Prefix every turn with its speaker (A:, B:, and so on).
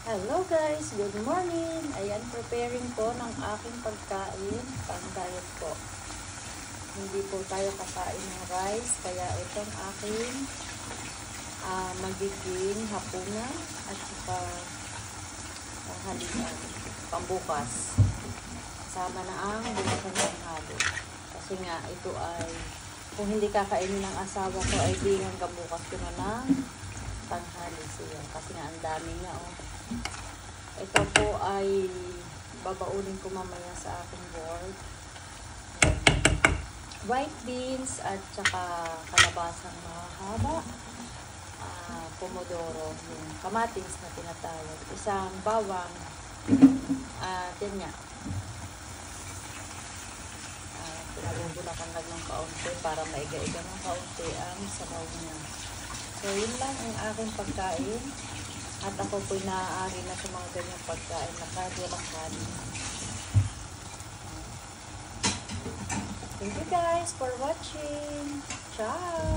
A: Hello guys, good morning. Ayan, preparing po ng aking pagkain pang diet po. Hindi po tayo kakain ng rice, kaya itong aking magiging hapunan at saka tanghalian, pambukas. Sama na ang bukas ng tanghali. Kasi nga ito ay, kung hindi kakainin ng asawa ko ay di hanggang bukas ko na ng tanghali siya. Kasi nga ang dami niya Ito po ay babaunin ko mamaya sa aking board. White beans at saka kalabasang mahaba. Pomodoro, yung kamatis na tinatawag. Isang bawang. Yan nga. Pinagugulakan lang ng kaunti para maiga-iga ng kaunti ang sabaw niya. So, yun lang ang aking pagkain. At ako po'y naaari na sa mga ganyang pagkain na kahit walang kanin. Thank you guys for watching. Ciao!